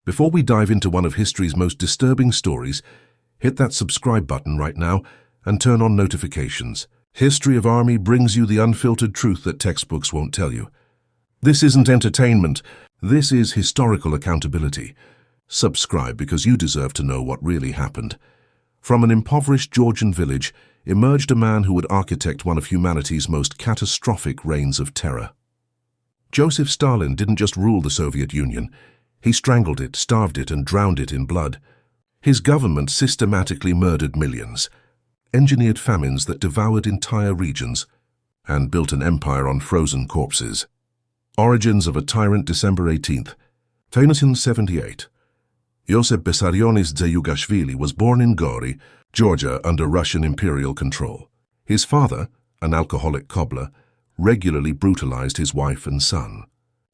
Before we dive into one of history's most disturbing stories, hit that subscribe button right now and turn on notifications. History of Army brings you the unfiltered truth that textbooks won't tell you. This isn't entertainment, this is historical accountability. Subscribe because you deserve to know what really happened. From an impoverished Georgian village emerged a man who would architect one of humanity's most catastrophic reigns of terror. Joseph Stalin didn't just rule the Soviet Union. He strangled it, starved it, and drowned it in blood. His government systematically murdered millions, engineered famines that devoured entire regions, and built an empire on frozen corpses. Origins of a Tyrant, December 18th, 1978. Joseph Bessarionis Dzeyugashvili was born in Gori, Georgia, under Russian imperial control. His father, an alcoholic cobbler, regularly brutalized his wife and son.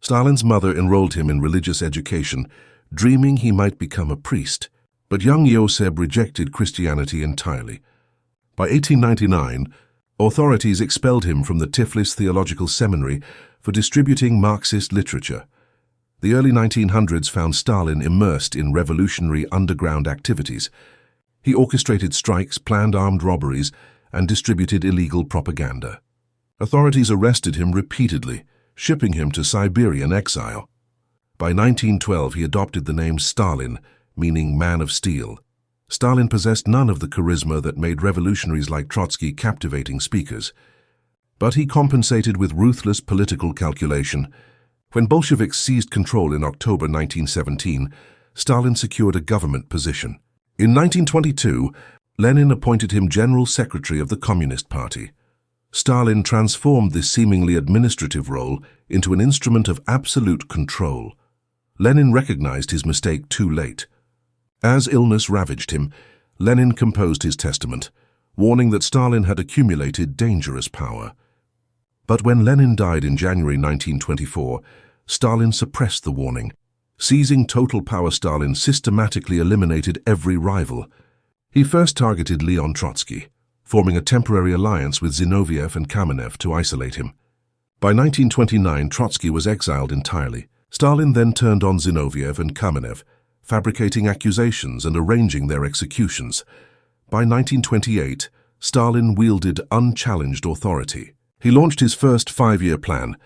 Stalin's mother enrolled him in religious education, dreaming he might become a priest, but young Joseph rejected Christianity entirely. By 1899, authorities expelled him from the Tiflis Theological Seminary for distributing Marxist literature. The early 1900s found Stalin immersed in revolutionary underground activities. He orchestrated strikes, planned armed robberies, and distributed illegal propaganda. Authorities arrested him repeatedly, shipping him to Siberian exile. By 1912, he adopted the name Stalin, meaning man of steel. Stalin possessed none of the charisma that made revolutionaries like Trotsky captivating speakers. But he compensated with ruthless political calculation. When Bolsheviks seized control in October 1917, Stalin secured a government position. In 1922, Lenin appointed him General Secretary of the Communist Party. Stalin transformed this seemingly administrative role into an instrument of absolute control. Lenin recognized his mistake too late. As illness ravaged him, Lenin composed his testament, warning that Stalin had accumulated dangerous power. But when Lenin died in January 1924, Stalin suppressed the warning. Seizing total power, Stalin systematically eliminated every rival. He first targeted Leon Trotsky, forming a temporary alliance with Zinoviev and Kamenev to isolate him. By 1929, Trotsky was exiled entirely. Stalin then turned on Zinoviev and Kamenev, fabricating accusations and arranging their executions. By 1928, Stalin wielded unchallenged authority. He launched his first five-year plan,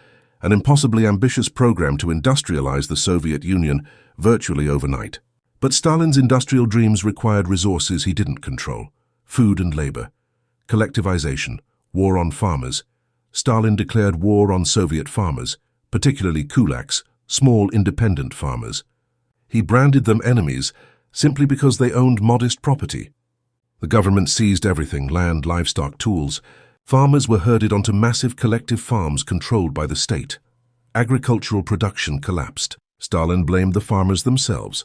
an impossibly ambitious program to industrialize the Soviet Union virtually overnight. But Stalin's industrial dreams required resources he didn't control: food and labor, collectivization, war on farmers. Stalin declared war on Soviet farmers, particularly kulaks, small independent farmers. He branded them enemies simply because they owned modest property. The government seized everything: land, livestock, tools. Farmers were herded onto massive collective farms controlled by the state. Agricultural production collapsed. Stalin blamed the farmers themselves,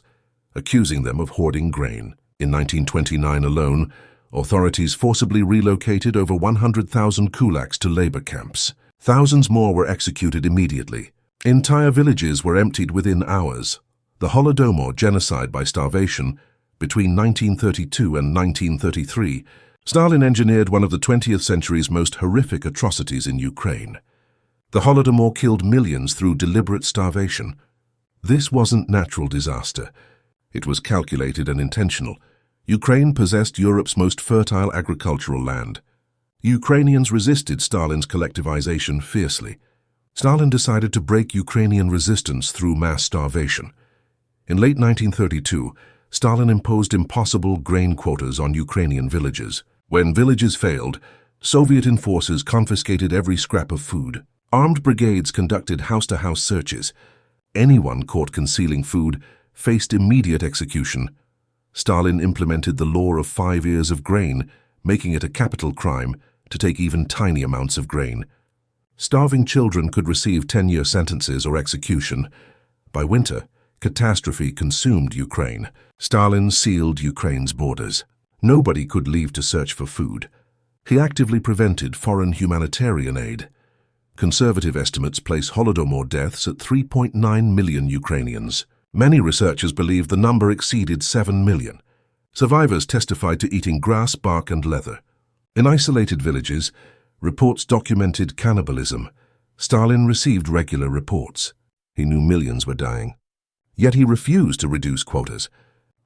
accusing them of hoarding grain. In 1929 alone, authorities forcibly relocated over 100,000 kulaks to labor camps. Thousands more were executed immediately. Entire villages were emptied within hours. The Holodomor, genocide by starvation, between 1932 and 1933, Stalin engineered one of the 20th century's most horrific atrocities in Ukraine. The Holodomor killed millions through deliberate starvation. This wasn't natural disaster. It was calculated and intentional. Ukraine possessed Europe's most fertile agricultural land. Ukrainians resisted Stalin's collectivization fiercely. Stalin decided to break Ukrainian resistance through mass starvation. In late 1932, Stalin imposed impossible grain quotas on Ukrainian villages. When villages failed, Soviet enforcers confiscated every scrap of food. Armed brigades conducted house-to-house searches. Anyone caught concealing food faced immediate execution. Stalin implemented the law of 5 years of grain, making it a capital crime to take even tiny amounts of grain. Starving children could receive 10-year sentences or execution. By winter, catastrophe consumed Ukraine. Stalin sealed Ukraine's borders. Nobody could leave to search for food. He actively prevented foreign humanitarian aid. Conservative estimates place Holodomor deaths at 3.9 million Ukrainians. Many researchers believe the number exceeded 7 million. Survivors testified to eating grass, bark, and leather. In isolated villages, reports documented cannibalism. Stalin received regular reports. He knew millions were dying. Yet he refused to reduce quotas.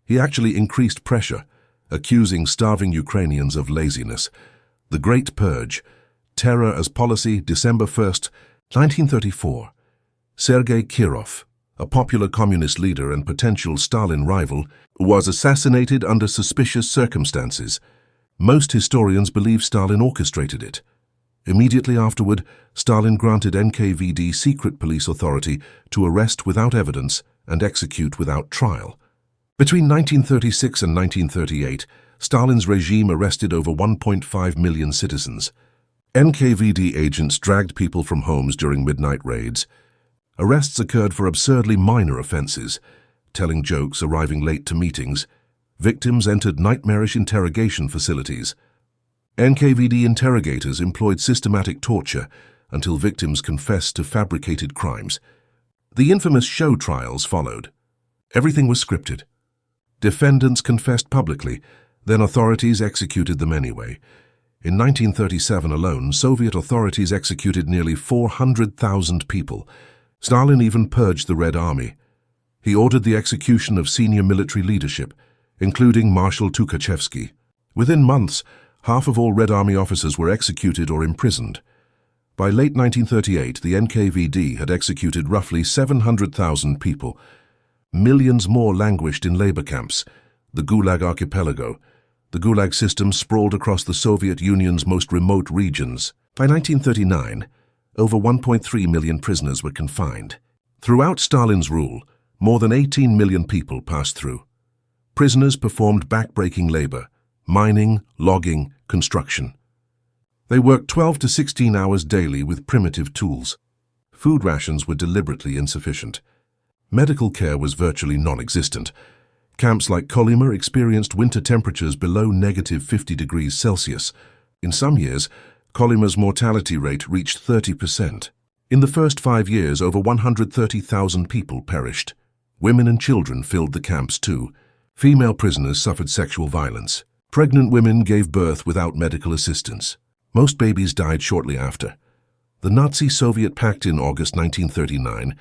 He actually increased pressure, accusing starving Ukrainians of laziness. The Great Purge, Terror as Policy, December 1st, 1934. Sergei Kirov, a popular communist leader and potential Stalin rival, was assassinated under suspicious circumstances. Most historians believe Stalin orchestrated it. Immediately afterward, Stalin granted NKVD secret police authority to arrest without evidence and execute without trial. Between 1936 and 1938, Stalin's regime arrested over 1.5 million citizens. NKVD agents dragged people from homes during midnight raids. Arrests occurred for absurdly minor offenses, telling jokes, arriving late to meetings. Victims entered nightmarish interrogation facilities. NKVD interrogators employed systematic torture until victims confessed to fabricated crimes. The infamous show trials followed. Everything was scripted. Defendants confessed publicly, then authorities executed them anyway. In 1937 alone, Soviet authorities executed nearly 400,000 people. Stalin even purged the Red Army. He ordered the execution of senior military leadership, including Marshal Tukhachevsky. Within months, half of all Red Army officers were executed or imprisoned. By late 1938, the NKVD had executed roughly 700,000 people. Millions more languished in labor camps, the Gulag archipelago. The Gulag system sprawled across the Soviet Union's most remote regions. By 1939, over 1.3 million prisoners were confined. Throughout Stalin's rule, more than 18 million people passed through. Prisoners performed backbreaking labor, mining, logging, construction. They worked 12 to 16 hours daily with primitive tools. Food rations were deliberately insufficient. Medical care was virtually non-existent. Camps like Kolyma experienced winter temperatures below -50 degrees Celsius. In some years, Kolyma's mortality rate reached 30%. In the first 5 years, over 130,000 people perished. Women and children filled the camps too. Female prisoners suffered sexual violence. Pregnant women gave birth without medical assistance. Most babies died shortly after. The Nazi-Soviet pact in August 1939,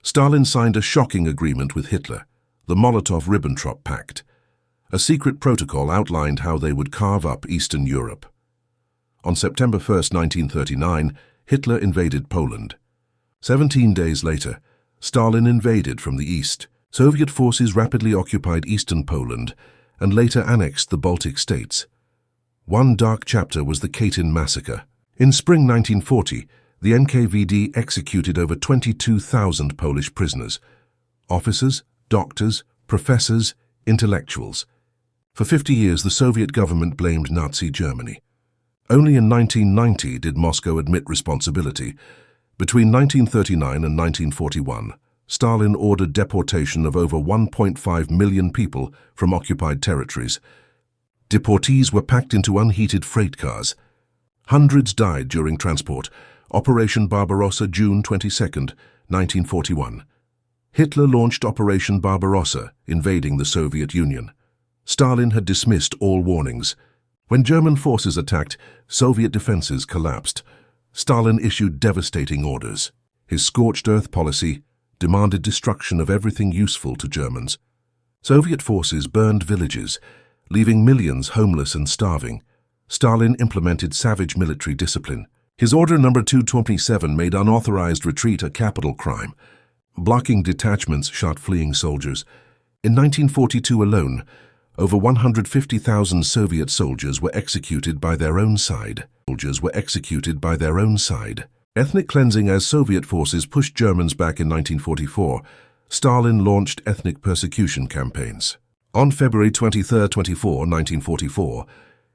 Stalin signed a shocking agreement with Hitler, the Molotov-Ribbentrop Pact. A secret protocol outlined how they would carve up Eastern Europe. On September 1, 1939, Hitler invaded Poland. 17 days later, Stalin invaded from the east. Soviet forces rapidly occupied eastern Poland and later annexed the Baltic states. One dark chapter was the Katyn massacre. In spring 1940, the NKVD executed over 22,000 Polish prisoners, officers, doctors, professors, intellectuals. For 50 years, the Soviet government blamed Nazi Germany. Only in 1990 did Moscow admit responsibility. Between 1939 and 1941, Stalin ordered deportation of over 1.5 million people from occupied territories. Deportees were packed into unheated freight cars. Hundreds died during transport. Operation Barbarossa, June 22, 1941. Hitler launched Operation Barbarossa, invading the Soviet Union. Stalin had dismissed all warnings. When German forces attacked, Soviet defenses collapsed. Stalin issued devastating orders. His scorched earth policy demanded destruction of everything useful to Germans. Soviet forces burned villages, leaving millions homeless and starving. Stalin implemented savage military discipline. His Order No. 227 made unauthorized retreat a capital crime. Blocking detachments shot fleeing soldiers. In 1942 alone, over 150,000 Soviet soldiers were executed by their own side. Ethnic cleansing. As Soviet forces pushed Germans back in 1944, Stalin launched ethnic persecution campaigns. On February 23, 1944,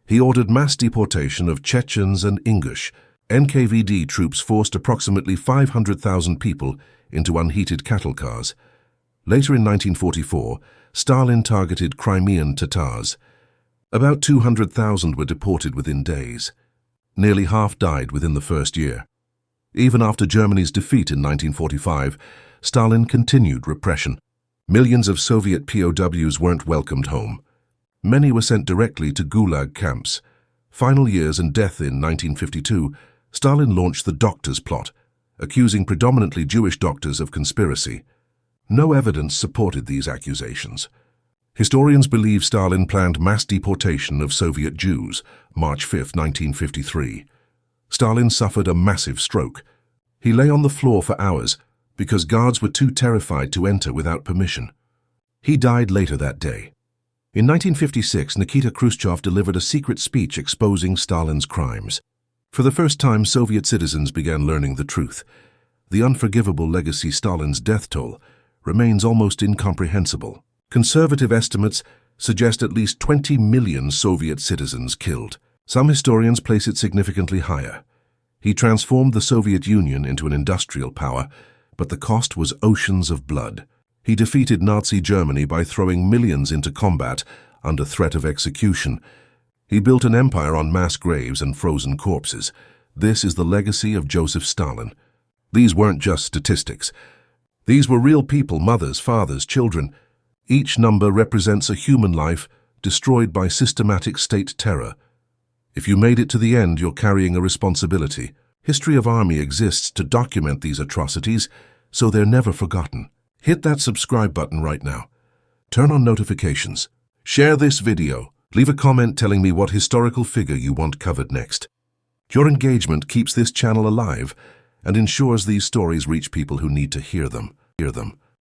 he ordered mass deportation of Chechens and Ingush. NKVD troops forced approximately 500,000 people into unheated cattle cars. Later in 1944, Stalin targeted Crimean Tatars. About 200,000 were deported within days. Nearly half died within the first year. Even after Germany's defeat in 1945, Stalin continued repression. Millions of Soviet POWs weren't welcomed home. Many were sent directly to Gulag camps. Final years and death in 1952, Stalin launched the Doctors' Plot, accusing predominantly Jewish doctors of conspiracy. No evidence supported these accusations. Historians believe Stalin planned mass deportation of Soviet Jews, March 5, 1953. Stalin suffered a massive stroke. He lay on the floor for hours because guards were too terrified to enter without permission. He died later that day. In 1956, Nikita Khrushchev delivered a secret speech exposing Stalin's crimes. For the first time, Soviet citizens began learning the truth. The unforgivable legacy Stalin's death toll remains almost incomprehensible. Conservative estimates suggest at least 20 million Soviet citizens killed. Some historians place it significantly higher. He transformed the Soviet Union into an industrial power, but the cost was oceans of blood. He defeated Nazi Germany by throwing millions into combat under threat of execution. He built an empire on mass graves and frozen corpses. This is the legacy of Joseph Stalin. These weren't just statistics. These were real people, mothers, fathers, children. Each number represents a human life destroyed by systematic state terror. If you made it to the end, you're carrying a responsibility. History of Army exists to document these atrocities, so they're never forgotten. Hit that subscribe button right now. Turn on notifications. Share this video. Leave a comment telling me what historical figure you want covered next. Your engagement keeps this channel alive and ensures these stories reach people who need to hear them.